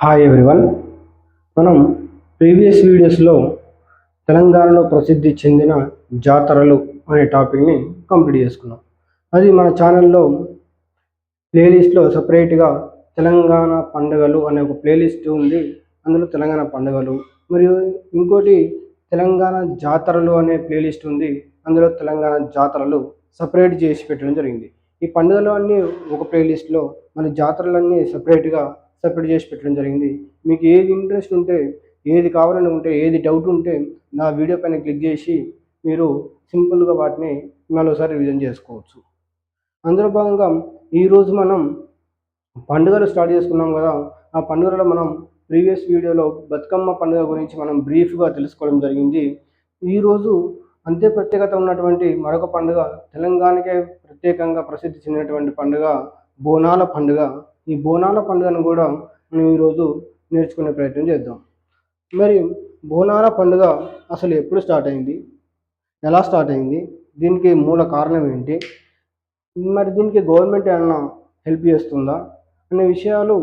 Hi everyone. మనం previous వీడియోస్లో తెలంగాణలో ప్రసిద్ధి చెందిన జాతరలు అనే టాపిక్ని కంప్లీట్ చేసుకున్నాం. అది మన ఛానల్లో ప్లేలిస్ట్లో సపరేట్గా తెలంగాణ పండుగలు అనే ఒక ప్లేలిస్ట్ ఉంది. అందులో తెలంగాణ పండుగలు మరియు ఇంకోటి తెలంగాణ జాతరలు అనే ప్లేలిస్ట్ ఉంది. అందులో తెలంగాణ జాతరలు సపరేట్ చేసి పెట్టడం జరిగింది. ఈ పండుగలు అన్నీ ఒక ప్లేలిస్ట్లో, మన జాతరలన్నీ సపరేట్ చేసి పెట్టడం జరిగింది. మీకు ఏది ఇంట్రెస్ట్ ఉంటే, ఏది కావాలని ఉంటే, ఏది డౌట్ ఉంటే నా వీడియో పైన క్లిక్ చేసి మీరు సింపుల్గా వాటిని మరోసారి రివిజన్ చేసుకోవచ్చు. అందులో భాగంగా ఈరోజు మనం పండుగలు స్టార్ట్ చేసుకున్నాం కదా. ఆ పండుగలలో మనం ప్రీవియస్ వీడియోలో బతుకమ్మ పండుగ గురించి మనం బ్రీఫ్గా తెలుసుకోవడం జరిగింది. ఈరోజు అంతే ప్రత్యేకత ఉన్నటువంటి మరొక పండుగ, తెలంగాణకే ప్రత్యేకంగా ప్రసిద్ధి చెందినటువంటి పండుగ బోనాల పండుగ. ఈ బోనాల పండుగను కూడా మనం ఈరోజు నేర్చుకునే ప్రయత్నం చేద్దాం. మరి బోనాల పండుగ అసలు ఎప్పుడు స్టార్ట్ అయింది, ఎలా స్టార్ట్ అయింది, దీనికి మూల కారణం ఏంటి, మరి దీనికి గవర్నమెంట్ ఏమన్నా హెల్ప్ చేస్తుందా అనే విషయాలు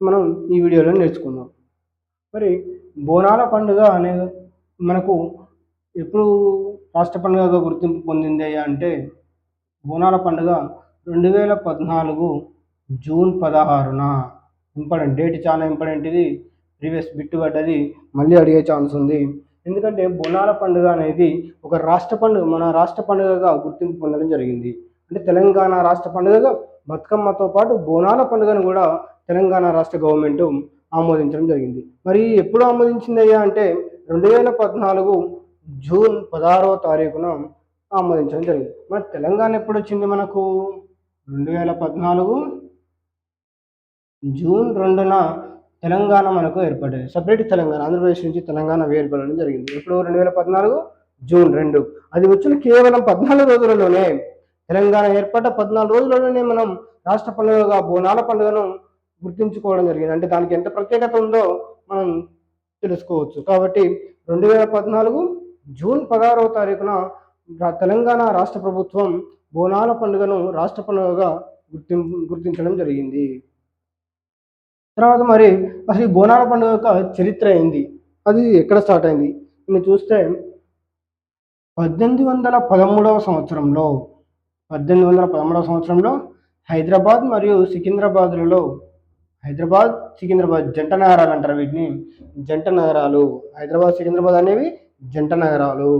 మనం ఈ వీడియోలో నేర్చుకుందాం. మరి బోనాల పండుగ అనేది మనకు ఎప్పుడు రాష్ట్ర పండుగగా గుర్తింపు పొందింది అంటే, బోనాల పండుగ 2014 జూన్ 16న. ఇంపార్టెంట్ డేట్, చాలా ఇంపార్టెంట్. ఇది ప్రీవియస్ బిట్ పడ్డది, మళ్ళీ అడిగే ఛాన్స్ ఉంది. ఎందుకంటే బోనాల పండుగ అనేది ఒక రాష్ట్ర పండుగ, మన రాష్ట్ర పండుగగా గుర్తింపు పొందడం జరిగింది. అంటే తెలంగాణ రాష్ట్ర పండుగగా బతుకమ్మతో పాటు బోనాల పండుగను కూడా తెలంగాణ రాష్ట్ర గవర్నమెంట్ ఆమోదించడం జరిగింది. మరి ఎప్పుడు ఆమోదించిందయ్యా అంటే 2014 జూన్ 16వ తారీఖున ఆమోదించడం జరిగింది. మన తెలంగాణ ఎప్పుడు వచ్చింది మనకు? 2014 జూన్ 2న తెలంగాణ మనకు ఏర్పడింది. సపరేట్ తెలంగాణ, ఆంధ్రప్రదేశ్ నుంచి తెలంగాణ వేర్పడడం జరిగింది. ఇప్పుడు 2014 జూన్ 2. అది వచ్చిన కేవలం 14 రోజులలోనే, తెలంగాణ ఏర్పడ్డ 14 రోజులలోనే మనం రాష్ట్ర పండుగగా బోనాల పండుగను గుర్తించుకోవడం జరిగింది. అంటే దానికి ఎంత ప్రత్యేకత ఉందో మనం తెలుసుకోవచ్చు. కాబట్టి 2014 జూన్ 16వ తారీఖున తెలంగాణ రాష్ట్ర ప్రభుత్వం బోనాల పండుగను రాష్ట్ర పండుగగా గుర్తించడం జరిగింది. తర్వాత మరి అసలు ఈ బోనాల పండుగ యొక్క చరిత్ర ఏంది, అది ఎక్కడ స్టార్ట్ అయింది అని చూస్తే 1813వ సంవత్సరంలో హైదరాబాద్ మరియు సికింద్రాబాద్లలో, సికింద్రాబాద్ జంట నగరాలు అంటారు వీటిని, జంట నగరాలు. హైదరాబాద్ సికింద్రాబాద్ అనేవి జంట నగరాలు.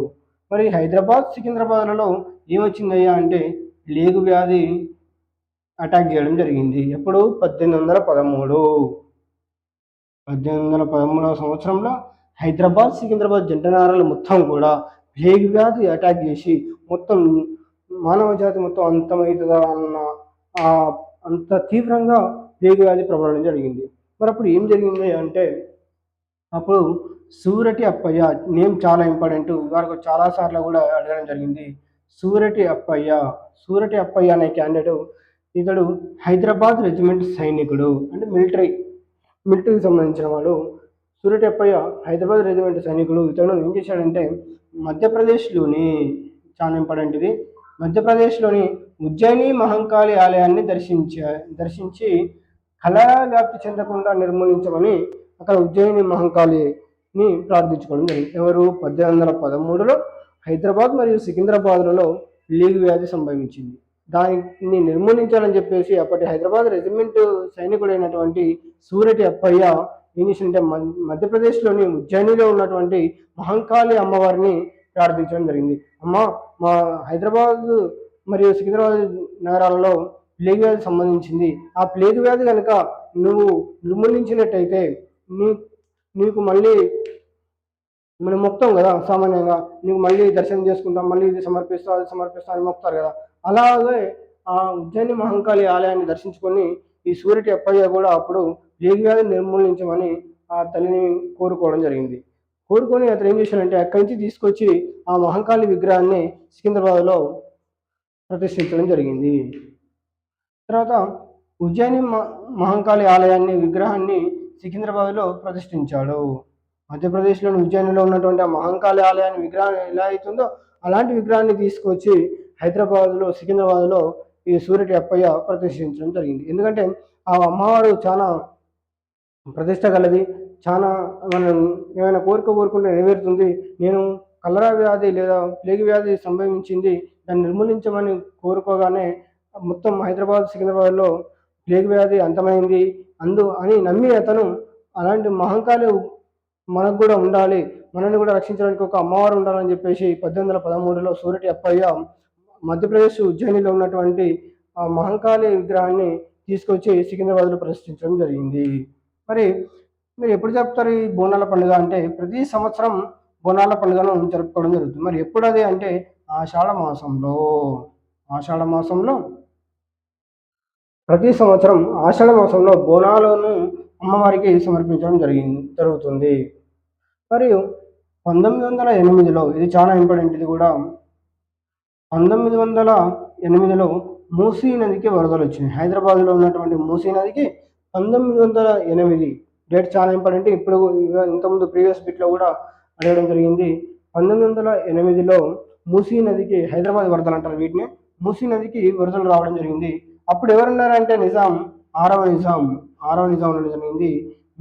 మరి హైదరాబాద్ సికింద్రాబాద్లలో ఏమొచ్చిందయ్యా అంటే ప్లేగు వ్యాధి అటాక్ చేయడం జరిగింది. ఎప్పుడు? 1813వ సంవత్సరంలో హైదరాబాద్ సికింద్రాబాద్ జంట నగరాలు మొత్తం కూడా ప్లేగ్ వ్యాధి అటాక్ చేసి మొత్తం మానవ జాతి మొత్తం అంతమవుతుందా అన్న అంత తీవ్రంగా ప్లేగ్ వ్యాధి ప్రబలడం జరిగింది. మరి అప్పుడు ఏం జరిగింది అంటే, అప్పుడు సూరటి అప్పయ్య, నేమ్ చాలా ఇంపార్టెంట్, వారికి చాలాసార్లు కూడా అడగడం జరిగింది. సూరటి అప్పయ్య అనే క్యాండిడేట్, ఇతడు హైదరాబాద్ రెజిమెంట్ సైనికుడు, అంటే మిలిటరీకి సంబంధించిన వాడు. సూరటి అప్పయ్య హైదరాబాద్ రెజిమెంట్ సైనికుడు. ఇతను ఏం చేశాడంటే మధ్యప్రదేశ్లోని, చాలా ఇంపార్టెంట్ ఇది, మధ్యప్రదేశ్లోని ఉజ్జయిని మహంకాళి ఆలయాన్ని దర్శించి కలరా వ్యాప్తి చెందకుండా నిర్మూలించమని అక్కడ ఉజ్జయిని మహంకాళిని ప్రార్థించుకోవడం జరిగింది. ఎవరు? 1813లో హైదరాబాద్ మరియు సికింద్రాబాద్లలో ప్లేగ్ వ్యాధి సంభవించింది. దాన్ని నిర్మూలించాలని చెప్పేసి అప్పటి హైదరాబాద్ రెజిమెంట్ సైనికుడైనటువంటి సూరటి అప్పయ్య ఏం చేసిందంటే మధ్యప్రదేశ్లోని ఉజ్జయినిలో ఉన్నటువంటి మహంకాళి అమ్మవారిని ప్రార్థించడం జరిగింది. అమ్మ, మా హైదరాబాద్ మరియు సికింద్రాబాద్ నగరాలలో ప్లేగ్ వ్యాధి సంబంధించింది. ఆ ప్లేగ్ వ్యాధి కనుక నువ్వు నిర్మూలించినట్టయితే నీకు మళ్ళీ మనం మొక్తాం కదా, సామాన్యంగా నీకు మళ్ళీ దర్శనం చేసుకుంటాం, మళ్ళీ ఇది సమర్పిస్తా అది సమర్పిస్తా అని మొక్తారు కదా. అలాగే ఆ ఉజ్జయిని మహంకాళి ఆలయాన్ని దర్శించుకొని ఈ సూరటి అప్పయ్య కూడా అప్పుడు ప్లేగ్ వ్యాధిని నిర్మూలించమని ఆ తల్లిని కోరుకోవడం జరిగింది. కోరుకొని అతను ఏం చేశాడంటే అక్కడి నుంచి తీసుకొచ్చి ఆ మహంకాళి విగ్రహాన్ని సికింద్రాబాద్లో ప్రతిష్ఠించడం జరిగింది. తర్వాత ఉజ్జయిని మహంకాళి విగ్రహాన్ని సికింద్రాబాద్లో ప్రతిష్ఠించాడు. మధ్యప్రదేశ్లోని ఉజ్జయినిలో ఉన్నటువంటి ఆ మహంకాళి ఆలయాన్ని విగ్రహం ఎలా అవుతుందో అలాంటి విగ్రహాన్ని తీసుకొచ్చి హైదరాబాద్లో, సికింద్రాబాద్లో ఈ సూరటి అప్పయ్య ప్రతిష్ఠించడం జరిగింది. ఎందుకంటే ఆ అమ్మవారు చాలా ప్రతిష్ట గలది. చాలా మనం ఏమైనా కోరిక కోరుకుంటే నెరవేరుతుంది. నేను కలరా వ్యాధి లేదా ప్లేగు వ్యాధి సంభవించింది, దాన్ని నిర్మూలించమని కోరుకోగానే మొత్తం హైదరాబాద్, సికింద్రాబాద్లో ప్లేగు వ్యాధి అంతమైంది అని నమ్మి అతను అలాంటి మహంకాళి మనకు కూడా ఉండాలి, మనల్ని కూడా రక్షించడానికి ఒక అమ్మవారు ఉండాలని చెప్పేసి 1813లో సూరటి అప్పయ్య మధ్యప్రదేశ్ ఉజ్జయినిలో ఉన్నటువంటి ఆ మహంకాళి విగ్రహాన్ని తీసుకొచ్చి సికింద్రాబాద్లో ప్రతిష్ఠించడం జరిగింది. మరి మీరు ఎప్పుడు చెప్తారు ఈ బోనాల పండుగ అంటే? ప్రతి సంవత్సరం బోనాల పండుగను జరుపుకోవడం జరుగుతుంది. మరి ఎప్పుడు అది అంటే ఆషాఢ మాసంలో. ఆషాఢ మాసంలో ప్రతి సంవత్సరం ఆషాఢ మాసంలో బోనాలను అమ్మవారికి సమర్పించడం జరుగుతుంది. మరియు 1908లో ఇది చాలా ఇంపార్టెంట్. ఇది కూడా 1908లో మూసీ నదికి వరదలు వచ్చినాయి. హైదరాబాద్లో ఉన్నటువంటి మూసీ నదికి 1908 డేట్ చాలా ఇంపార్టెంట్. ఇప్పుడు ఇంతకుముందు ప్రీవియస్ బిట్లో కూడా అడగడం జరిగింది. 1908లో మూసీ నదికి, హైదరాబాద్ వరదలు అంటారు వీటిని, మూసీ నదికి వరదలు రావడం జరిగింది. అప్పుడు ఎవరున్నారంటే ఆరవ నిజాం ఉండడం జరిగింది.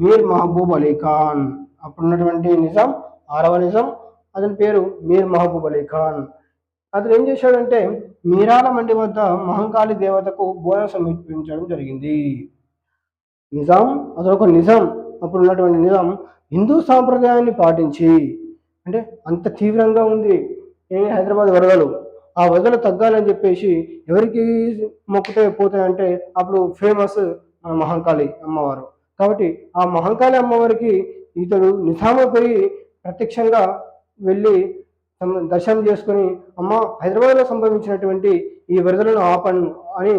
మీర్ మహబూబ్ అలీ ఖాన్. అప్పుడు ఉన్నటువంటి నిజాం, ఆరవ నిజాం, అతని పేరు మీర్ మహబూబ్ అలీ ఖాన్. అతను ఏం చేశాడంటే మీరాల మండి వద్ద మహంకాళి దేవతకు బోనం సమర్పించడం జరిగింది. అతను ఒక నిజాం, అప్పుడు ఉన్నటువంటి నిజాం హిందూ సాంప్రదాయాన్ని పాటించి, అంటే అంత తీవ్రంగా ఉంది హైదరాబాద్ వరదలు, ఆ వరదలు తగ్గాలని చెప్పేసి ఎవరికి మొక్కుతే పోతాయంటే అప్పుడు ఫేమస్ మహంకాళి అమ్మవారు. కాబట్టి ఆ మహంకాళి అమ్మవారికి ఇతడు నిజామా పోయి ప్రత్యక్షంగా వెళ్ళి దర్శనం చేసుకుని, అమ్మ హైదరాబాద్లో సంభవించినటువంటి ఈ వరదలను ఆపను అని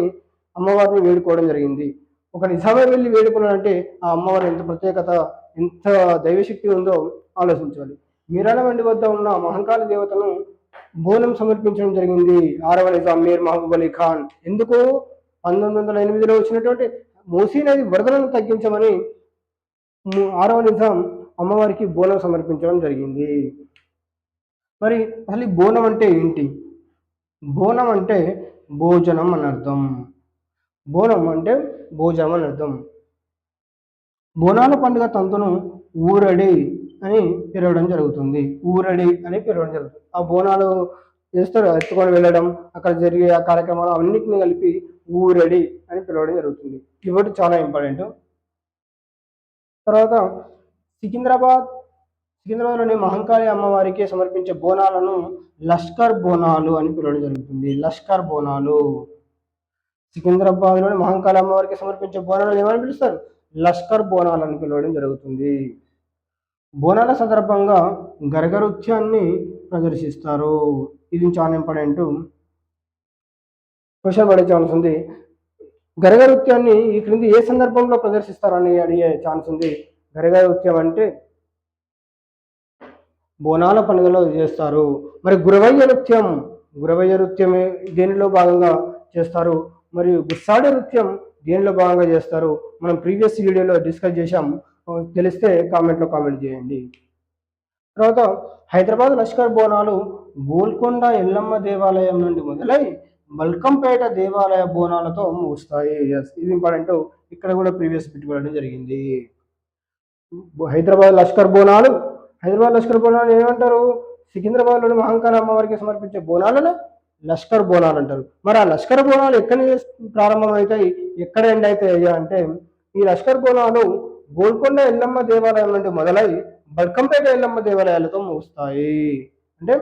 అమ్మవారిని వేడుకోవడం జరిగింది. ఒక నిజామే వెళ్ళి వేడుకున్నాడంటే ఆ అమ్మవారి ఎంత ప్రత్యేకత, ఎంత దైవశక్తి ఉందో ఆలోచించాలి. మీరాల మండి వద్ద ఉన్న మహంకాళి దేవతను బోనం సమర్పించడం జరిగింది ఆరవ నిజాం మీర్ మహబూబ్ అలీ ఖాన్. ఎందుకు? 1908లో వచ్చినటువంటి మూసీ నది వరదలను తగ్గించమని ఆరవ నిజాం అమ్మవారికి బోనం సమర్పించడం జరిగింది. మరి అసలు బోనం అంటే ఏంటి? బోనం అంటే భోజనం అని అర్థం. బోనం అంటే భోజనం అని అర్థం. బోనాల పండుగ తంతును ఊరడి అని పిలవడం జరుగుతుంది. ఊరడి అని పిలవడం జరుగుతుంది. ఆ బోనాలు చేస్తారు, ఎత్తుకొని వెళ్ళడం, అక్కడ జరిగే ఆ కార్యక్రమాలు అన్నింటినీ కలిపి ఊరడి అని పిలవడం జరుగుతుంది. ఇవి చాలా ఇంపార్టెంట్. తర్వాత సికింద్రాబాద్లోని మహంకాళి అమ్మవారికి సమర్పించే బోనాలను లష్కర్ బోనాలు అని పిలవడం జరుగుతుంది. లష్కర్ బోనాలు. సికింద్రాబాద్లోని మహంకాళి అమ్మవారికి సమర్పించే బోనాలు ఏమని పిలుస్తారు? లష్కర్ బోనాలు అని పిలవడం జరుగుతుంది. బోనాల సందర్భంగా గరగనృత్యాన్ని ప్రదర్శిస్తారు. ఇది చాలా ఇంపార్టెంట్, క్వశ్చన్ పడే ఛాన్స్ ఉంది. గరగనృత్యాన్ని ఈ క్రింది ఏ సందర్భంలో ప్రదర్శిస్తారని అడిగే ఛాన్స్ ఉంది. గరగనృత్యం అంటే బోనాల పండుగలో చేస్తారు. మరి గురవయ్య నృత్యం దేనిలో భాగంగా చేస్తారు? మరియు గుస్సాడి నృత్యం దేనిలో భాగంగా చేస్తారు? మనం ప్రీవియస్ వీడియోలో డిస్కస్ చేశాం. తెలిస్తే కామెంట్లో కామెంట్ చేయండి. తర్వాత హైదరాబాద్ లష్కర్ బోనాలు గోల్కొండ ఎల్లమ్మ దేవాలయం నుండి మొదలై బల్కంపేట దేవాలయ బోనాలతో ముగుస్తాయి. ఇది ఇంపార్టెంట్. ఇక్కడ కూడా ప్రీవియస్ పెట్టుకోవడం జరిగింది. హైదరాబాద్ లష్కర్ బోనాలు ఏమంటారు? సికింద్రాబాద్లోని మహంకాళి అమ్మవారికి సమర్పించే బోనాలను లష్కర్ బోనాలు అంటారు. మరి ఆ లష్కర్ బోనాలు ఎక్కడి ప్రారంభమవుతాయి, ఎక్కడ ఎండ్ అవుతాయి అంటే ఈ లష్కర్ బోనాలు గోల్కొండ ఎల్లమ్మ దేవాలయం నుండి మొదలై బల్కంపేట ఎల్లమ్మ దేవాలయాలతో ముగుస్తాయి. అంటే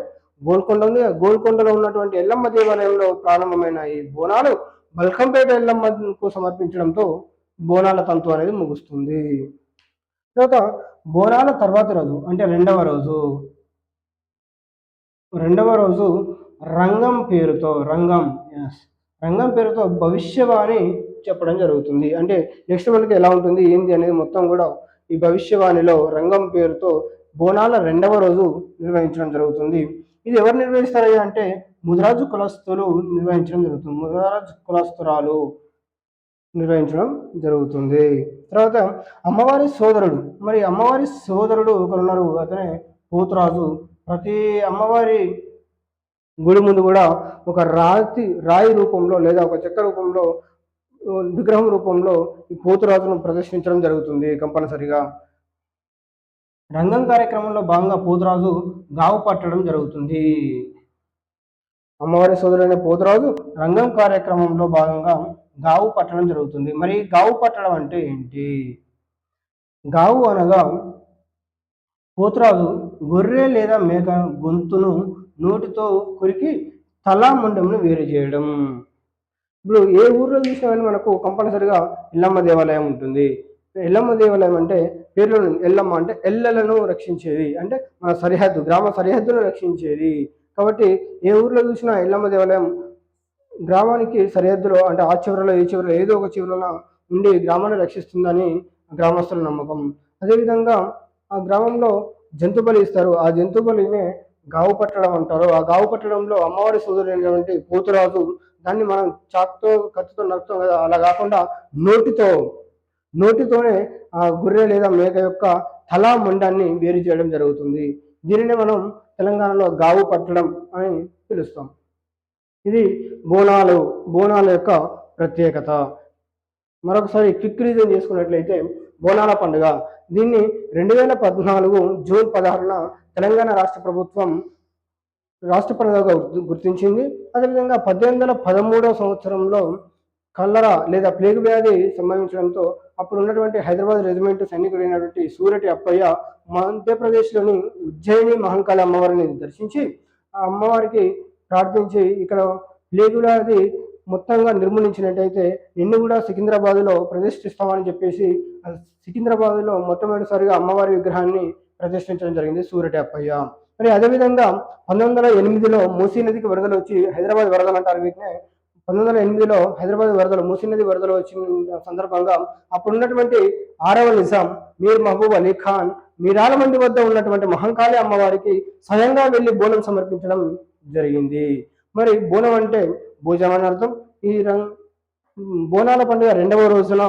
గోల్కొండలో ఉన్నటువంటి ఎల్లమ్మ దేవాలయంలో ప్రారంభమైన ఈ బోనాలు బల్కంపేట ఎల్లమ్మకు సమర్పించడంతో బోనాల తంతు అనేది ముగుస్తుంది. తర్వాత బోనాల తర్వాత రోజు అంటే రెండవ రోజు రంగం పేరుతో భవిష్యవాణి చెప్పడం జరుగుతుంది. అంటే నెక్స్ట్ మనకి ఎలా ఉంటుంది ఏంటి అనేది మొత్తం కూడా ఈ భవిష్యవాణిలో రంగం పేరుతో బోనాల రెండవ రోజు నిర్వహించడం జరుగుతుంది. ఇది ఎవరు నిర్వహిస్తారయ్యా అంటే ముదిరాజు కులస్తులు నిర్వహించడం జరుగుతుంది. ముదిరాజు కులస్తురాలు నిర్వహించడం జరుగుతుంది. తర్వాత అమ్మవారి సోదరుడు ఒకరున్నారు, అతనే పోతురాజు. ప్రతి అమ్మవారి గుడి ముందు కూడా ఒక రాయి రూపంలో లేదా ఒక చెక్క రూపంలో విగ్రహం రూపంలో ఈ పోతురాజును ప్రదర్శించడం జరుగుతుంది కంపల్సరిగా. రంగం కార్యక్రమంలో భాగంగా పోతురాజు గావు పట్టడం జరుగుతుంది. అమ్మవారి సోదరుడైన పోతురాజు రంగం కార్యక్రమంలో భాగంగా గావు పట్టడం జరుగుతుంది. మరి గావు పట్టడం అంటే ఏంటి? గావు అనగా పోతురాజు గొర్రె లేదా మేక గొంతును నోటితో కొరికి తలా ముండెమును వేరు చేయడం. ఇప్పుడు ఏ ఊర్లో చూసినా కానీ మనకు కంపల్సరిగా ఎల్లమ్మ దేవాలయం ఉంటుంది. ఎల్లమ్మ దేవాలయం అంటే పేర్లో ఎల్లమ్మ అంటే ఎల్లలను రక్షించేది, అంటే మన సరిహద్దు, గ్రామ సరిహద్దును రక్షించేది. కాబట్టి ఏ ఊర్లో చూసినా ఎల్లమ్మ దేవాలయం గ్రామానికి సరిహద్దులో, అంటే ఆ చివరలో ఈ చివరలో ఏదో ఒక చివరలో ఉండి గ్రామాన్ని రక్షిస్తుందని గ్రామస్తుల నమ్మకం. అదేవిధంగా ఆ గ్రామంలో జంతు బలి ఇస్తారు. ఆ జంతు బలినే గావు పట్టడం అంటారు. ఆ గావు పట్టడంలో అమ్మవారి సోదరుడైనటువంటి పోతురాజు దాన్ని మనం చాకుతో కత్తితో నరుకుతాం కదా, అలా కాకుండా నోటితోనే ఆ గొర్రె లేదా మేక యొక్క తలా మొండాన్ని వేరు చేయడం జరుగుతుంది. దీనినే మనం తెలంగాణలో గావు పట్టడం అని పిలుస్తాం. ఇది బోనాల యొక్క ప్రత్యేకత. మరొకసారి క్విక్ రివిజన్ చేసుకున్నట్లయితే బోనాల పండుగ దీన్ని 2014 జూన్ 16న తెలంగాణ రాష్ట్ర ప్రభుత్వం రాష్ట్ర పండుగగా గుర్తించింది. అదేవిధంగా 1813 సంవత్సరంలో కల్లరా లేదా ప్లేగు వ్యాధి సంభవించడంతో అప్పుడు ఉన్నటువంటి హైదరాబాద్ రెజిమెంట్ సైనికుడైనటువంటి సూరటి అప్పయ్య మధ్యప్రదేశ్లోని ఉజ్జయిని మహంకాళి అమ్మవారిని దర్శించి ఆ అమ్మవారికి ప్రార్థించి ఇక్కడ ప్లేగు వ్యాధి మొత్తంగా నిర్మూలించినట్టయితే నిన్ను కూడా సికింద్రాబాద్లో ప్రతిష్ఠిస్తామని చెప్పేసి సికింద్రాబాద్లో మొట్టమొదటిసారిగా అమ్మవారి విగ్రహాన్ని ప్రతిష్ఠించడం జరిగింది సూరటి అప్పయ్య. మరి అదేవిధంగా 1908లో మూసీ నదికి వరదలు వచ్చి, హైదరాబాద్ వరదలు అంటారు వీటినే, 1908లో హైదరాబాద్ వరదలు, మూసీ నది వరదలు వచ్చిన సందర్భంగా అప్పుడున్నటువంటి 6వ నిజాం మీర్ మహబూబ్ అలీ ఖాన్ మీరాలమంది వద్ద ఉన్నటువంటి మహంకాళి అమ్మవారికి స్వయంగా వెళ్ళి బోనం సమర్పించడం జరిగింది. మరి బోనం అంటే భోజనం అని అర్థం. ఈ బోనాల పండుగ 2వ రోజున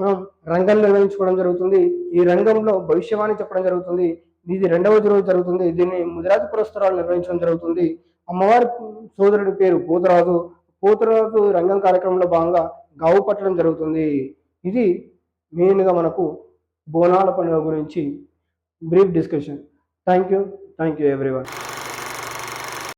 మనం రంగం నిర్వహించుకోవడం జరుగుతుంది. ఈ రంగంలో భవిష్యవాణి చెప్పడం జరుగుతుంది. ఇది 2వ రోజు జరుగుతుంది. దీన్ని ముదిరాజు పురస్కారాలు నిర్వహించడం జరుగుతుంది. అమ్మవారి సోదరుడి పేరు పోతురాజు రంగం కార్యక్రమంలో భాగంగా గావు పట్టడం జరుగుతుంది. ఇది మెయిన్గా మనకు బోనాల పండుగ గురించి brief discussion. Thank you everyone.